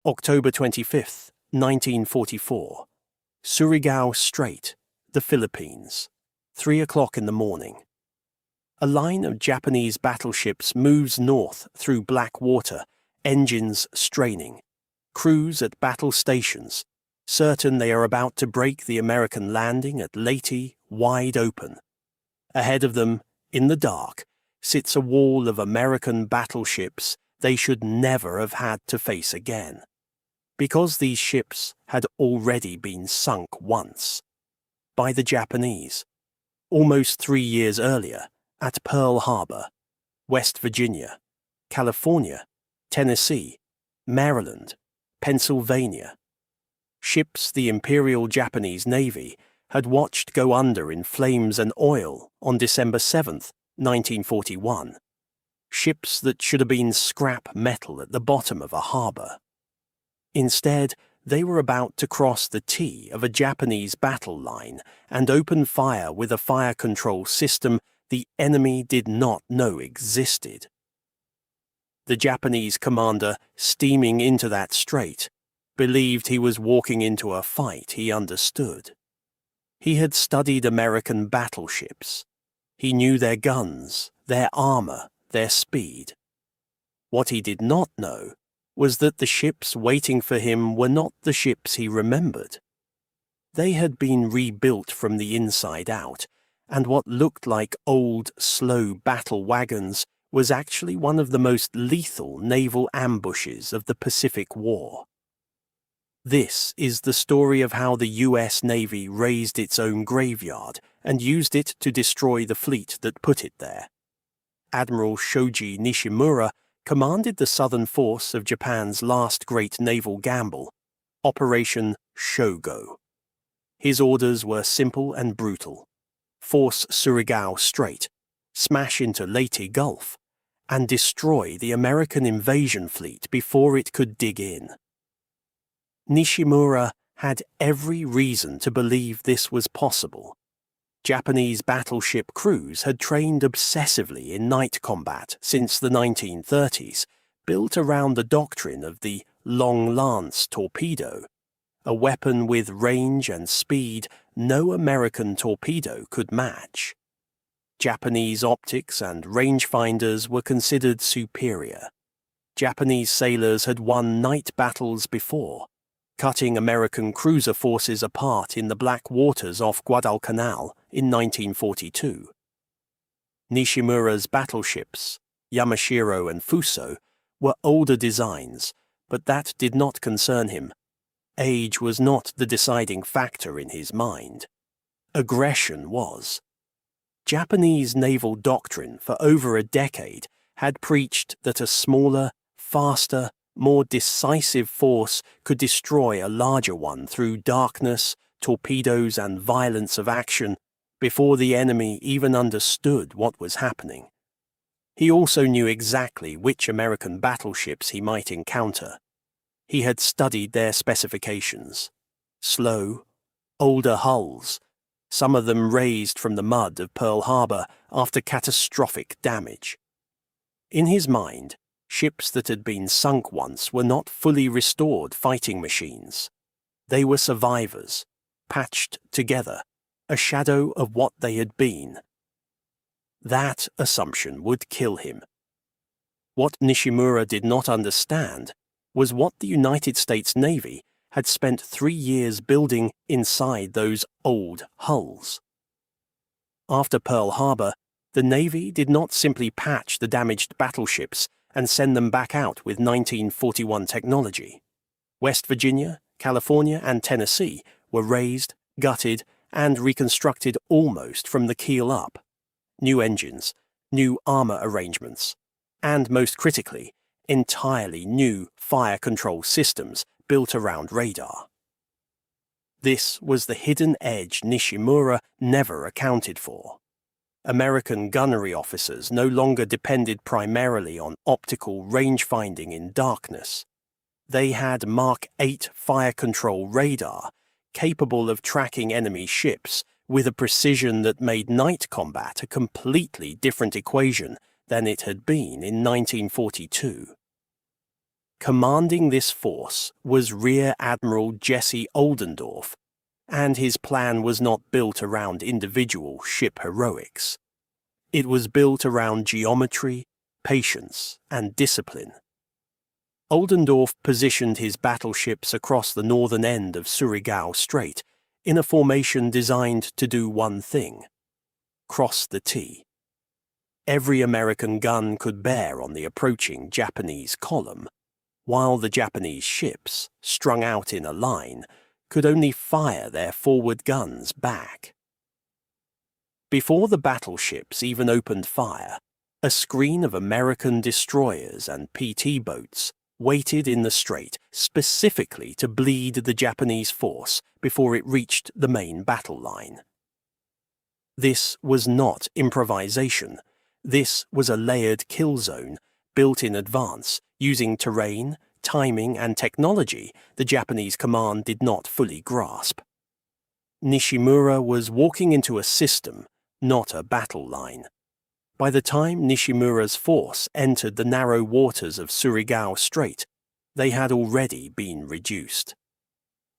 October 25th, 1944. Surigao Strait, the Philippines. 3 o'clock in the morning. A line of Japanese battleships moves north through black water, engines straining. Crews at battle stations, certain they are about to break the American landing at Leyte wide open. Ahead of them, in the dark, sits a wall of American battleships they should never have had to face again, because these ships had already been sunk once, by the Japanese, almost 3 years earlier, at Pearl Harbor, West Virginia, California, Tennessee, Maryland, Pennsylvania. Ships the Imperial Japanese Navy had watched go under in flames and oil on December 7th, 1941. Ships that should have been scrap metal at the bottom of a harbor. Instead, they were about to cross the T of a Japanese battle line and open fire with a fire control system the enemy did not know existed. The Japanese commander, steaming into that strait, believed he was walking into a fight he understood. He had studied American battleships. He knew their guns, their armor, their speed. What he did not know was that the ships waiting for him were not the ships he remembered. They had been rebuilt from the inside out, and what looked like old, slow battle wagons was actually one of the most lethal naval ambushes of the Pacific War. This is the story of how the US Navy raised its own graveyard and used it to destroy the fleet that put it there. Admiral Shoji Nishimura commanded the southern force of Japan's last great naval gamble, Operation Sho-Go. His orders were simple and brutal: force Surigao Strait, smash into Leyte Gulf, and destroy the American invasion fleet before it could dig in. Nishimura had every reason to believe this was possible. Japanese battleship crews had trained obsessively in night combat since the 1930s, built around the doctrine of the long lance torpedo, a weapon with range and speed no American torpedo could match. Japanese optics and rangefinders were considered superior. Japanese sailors had won night battles before, cutting American cruiser forces apart in the black waters off Guadalcanal in 1942. Nishimura's battleships, Yamashiro and Fuso, were older designs, but that did not concern him. Age was not the deciding factor in his mind. Aggression was. Japanese naval doctrine for over a decade had preached that a smaller, faster, more decisive force could destroy a larger one through darkness, torpedoes, and violence of action before the enemy even understood what was happening. He also knew exactly which American battleships he might encounter. He had studied their specifications. Slow, older hulls, some of them raised from the mud of Pearl Harbor after catastrophic damage. In his mind, ships that had been sunk once were not fully restored fighting machines. They were survivors, patched together, a shadow of what they had been. That assumption would kill him. What Nishimura did not understand was what the United States Navy had spent 3 years building inside those old hulls. After Pearl Harbor, the Navy did not simply patch the damaged battleships and send them back out with 1941 technology. West Virginia, California, and Tennessee were razed, gutted, and reconstructed almost from the keel up. New engines, new armor arrangements, and most critically, entirely new fire control systems built around radar. This was the hidden edge Nishimura never accounted for. American gunnery officers no longer depended primarily on optical range-finding in darkness. They had Mark 8 fire control radar capable of tracking enemy ships with a precision that made night combat a completely different equation than it had been in 1942. Commanding this force was Rear Admiral Jesse Oldendorf, and his plan was not built around individual ship heroics. It was built around geometry, patience, and discipline. Oldendorf positioned his battleships across the northern end of Surigao Strait in a formation designed to do one thing: cross the T. Every American gun could bear on the approaching Japanese column, while the Japanese ships, strung out in a line, could only fire their forward guns back. Before the battleships even opened fire, a screen of American destroyers and PT boats waited in the strait specifically to bleed the Japanese force before it reached the main battle line. This was not improvisation. This was a layered kill zone built in advance using terrain, timing, and technology the Japanese command did not fully grasp. Nishimura was walking into a system, not a battle line. By the time Nishimura's force entered the narrow waters of Surigao Strait, they had already been reduced.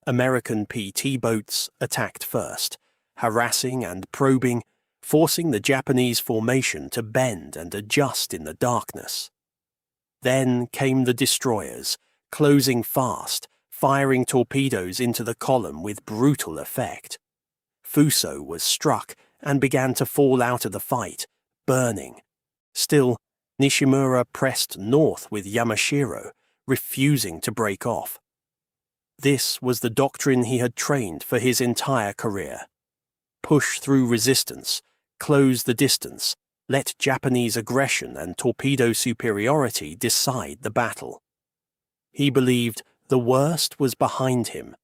American PT boats attacked first, harassing and probing, forcing the Japanese formation to bend and adjust in the darkness. Then came the destroyers, closing fast, firing torpedoes into the column with brutal effect. Fuso was struck and began to fall out of the fight, burning. Still, Nishimura pressed north with Yamashiro, refusing to break off. This was the doctrine he had trained for his entire career. Push through resistance, close the distance, let Japanese aggression and torpedo superiority decide the battle. He believed the worst was behind him.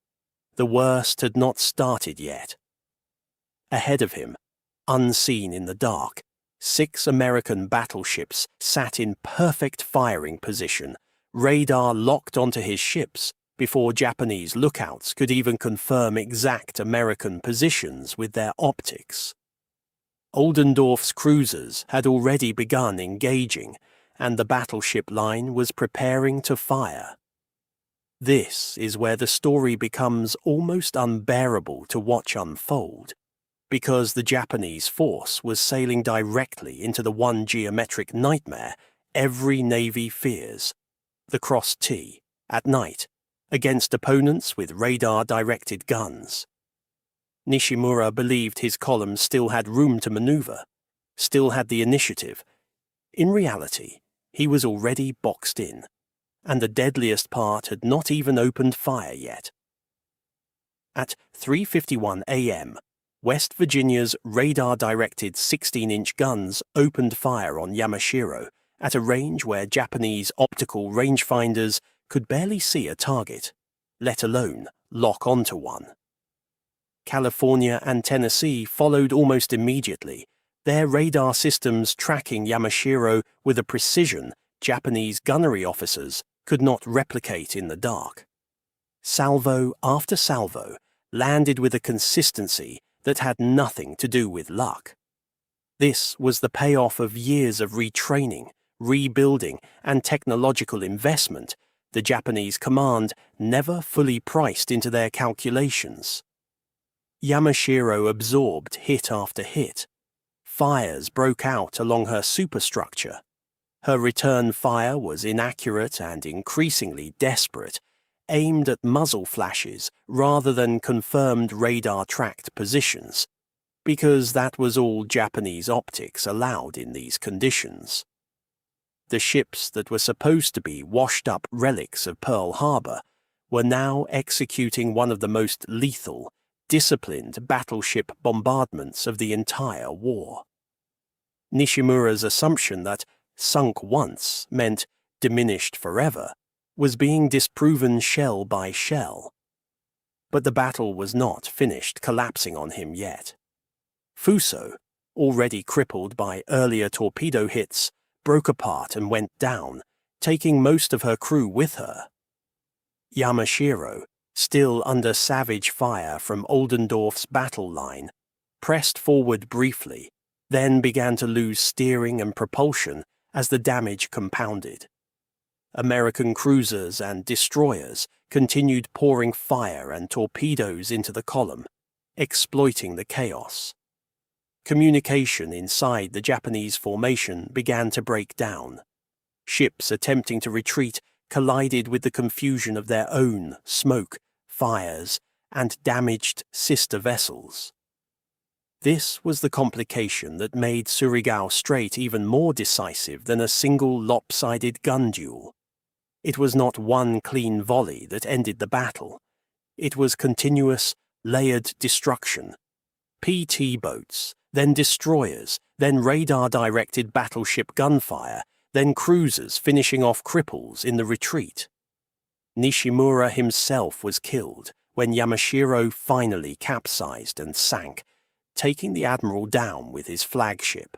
The worst had not started yet. Ahead of him, unseen in the dark, 6 American battleships sat in perfect firing position, radar locked onto his ships before Japanese lookouts could even confirm exact American positions with their optics. Oldendorf's cruisers had already begun engaging, and the battleship line was preparing to fire. This is where the story becomes almost unbearable to watch unfold, because the Japanese force was sailing directly into the one geometric nightmare every navy fears: the cross T, at night, against opponents with radar-directed guns. Nishimura believed his column still had room to maneuver, still had the initiative. In reality, he was already boxed in, and the deadliest part had not even opened fire yet. At 3:51 a.m., West Virginia's radar-directed 16-inch guns opened fire on Yamashiro at a range where Japanese optical rangefinders could barely see a target, let alone lock onto one. California and Tennessee followed almost immediately, their radar systems tracking Yamashiro with a precision Japanese gunnery officers could not replicate in the dark. Salvo after salvo landed with a consistency that had nothing to do with luck. This was the payoff of years of retraining, rebuilding, and technological investment the Japanese command never fully priced into their calculations. Yamashiro absorbed hit after hit. Fires broke out along her superstructure. Her return fire was inaccurate and increasingly desperate, aimed at muzzle flashes rather than confirmed radar-tracked positions, because that was all Japanese optics allowed in these conditions. The ships that were supposed to be washed-up relics of Pearl Harbor were now executing one of the most lethal, disciplined battleship bombardments of the entire war. Nishimura's assumption that sunk once meant diminished forever was being disproven shell by shell. But the battle was not finished collapsing on him yet. Fuso, already crippled by earlier torpedo hits, broke apart and went down, taking most of her crew with her. Yamashiro, still under savage fire from Oldendorf's battle line, pressed forward briefly, then began to lose steering and propulsion as the damage compounded. American cruisers and destroyers continued pouring fire and torpedoes into the column, exploiting the chaos. Communication inside the Japanese formation began to break down. Ships attempting to retreat collided with the confusion of their own smoke, fires, and damaged sister vessels. This was the complication that made Surigao Strait even more decisive than a single lopsided gun duel. It was not one clean volley that ended the battle. It was continuous, layered destruction. PT boats, then destroyers, then radar-directed battleship gunfire, then cruisers finishing off cripples in the retreat. Nishimura himself was killed when Yamashiro finally capsized and sank, taking the admiral down with his flagship.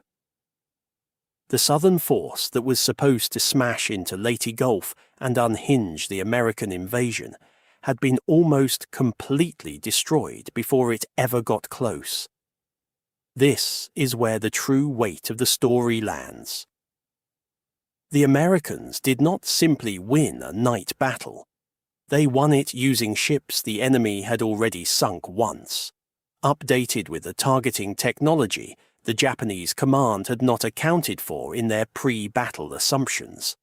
The southern force that was supposed to smash into Leyte Gulf and unhinge the American invasion had been almost completely destroyed before it ever got close. This is where the true weight of the story lands. The Americans did not simply win a night battle. They won it using ships the enemy had already sunk once. Updated with the targeting technology the Japanese command had not accounted for in their pre-battle assumptions.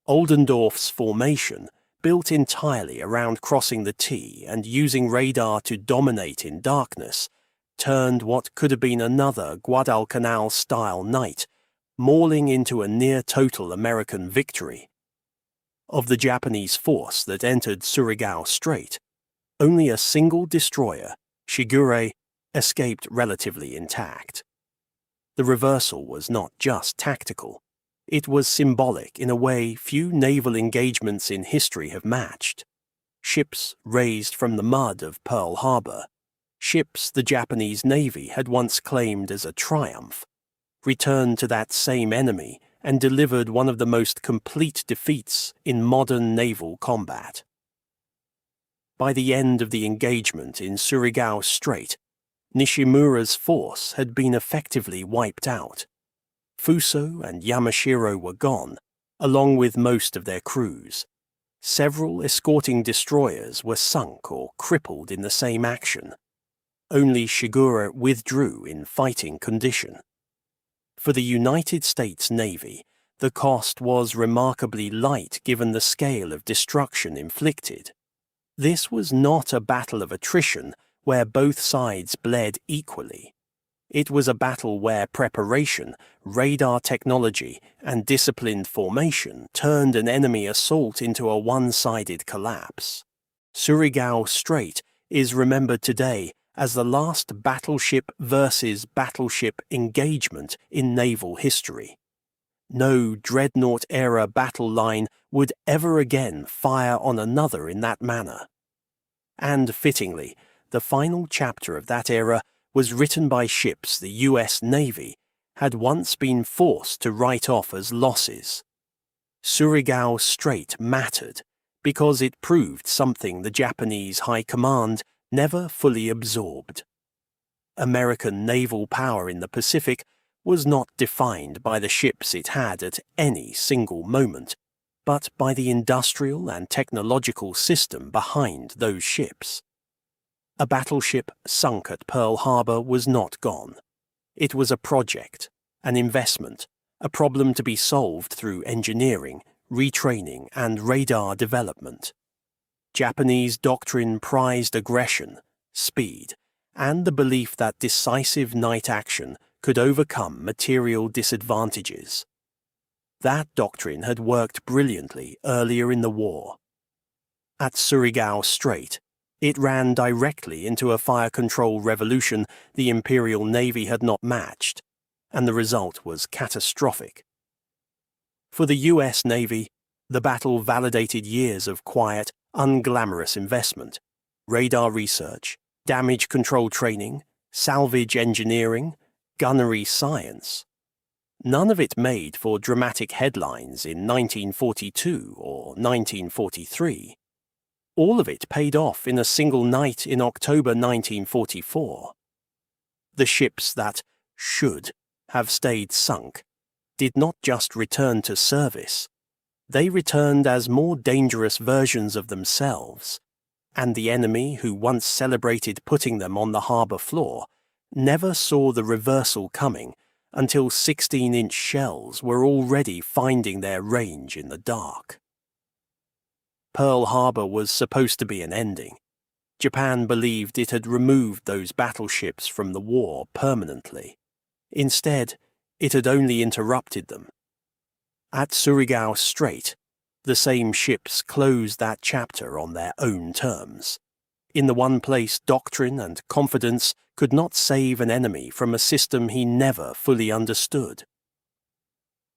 Oldendorf's formation, built entirely around crossing the T and using radar to dominate in darkness, turned what could have been another Guadalcanal-style night, mauling into a near-total American victory. Of the Japanese force that entered Surigao Strait, only a single destroyer, Shigure, escaped relatively intact. The reversal was not just tactical. It was symbolic in a way few naval engagements in history have matched. Ships raised from the mud of Pearl Harbor, ships the Japanese Navy had once claimed as a triumph, returned to that same enemy and delivered one of the most complete defeats in modern naval combat. By the end of the engagement in Surigao Strait, Nishimura's force had been effectively wiped out. Fuso and Yamashiro were gone, along with most of their crews. Several escorting destroyers were sunk or crippled in the same action. Only Shigure withdrew in fighting condition. For the United States Navy, the cost was remarkably light given the scale of destruction inflicted. This was not a battle of attrition where both sides bled equally. It was a battle where preparation, radar technology, and disciplined formation turned an enemy assault into a one-sided collapse. Surigao Strait is remembered today as the last battleship-versus-battleship engagement in naval history. No dreadnought-era battle line would ever again fire on another in that manner. And fittingly, the final chapter of that era was written by ships the US Navy had once been forced to write off as losses. Surigao Strait mattered because it proved something the Japanese High Command never fully absorbed. American naval power in the Pacific was not defined by the ships it had at any single moment, but by the industrial and technological system behind those ships. A battleship sunk at Pearl Harbor was not gone. It was a project, an investment, a problem to be solved through engineering, retraining, and radar development. Japanese doctrine prized aggression, speed, and the belief that decisive night action could overcome material disadvantages. That doctrine had worked brilliantly earlier in the war. At Surigao Strait, it ran directly into a fire control revolution the Imperial Navy had not matched, and the result was catastrophic. For the US Navy, the battle validated years of quiet, unglamorous investment, radar research, damage control training, salvage engineering, gunnery science. None of it made for dramatic headlines in 1942 or 1943. All of it paid off in a single night in October 1944. The ships that should have stayed sunk did not just return to service. They returned as more dangerous versions of themselves, and the enemy who once celebrated putting them on the harbour floor never saw the reversal coming until 16-inch shells were already finding their range in the dark. Pearl Harbor was supposed to be an ending. Japan believed it had removed those battleships from the war permanently. Instead, it had only interrupted them. At Surigao Strait, the same ships closed that chapter on their own terms. In the one place doctrine and confidence could not save an enemy from a system he never fully understood.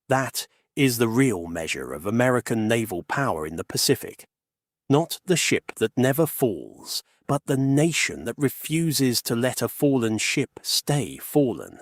That is the real measure of American naval power in the Pacific. Not the ship that never falls, but the nation that refuses to let a fallen ship stay fallen.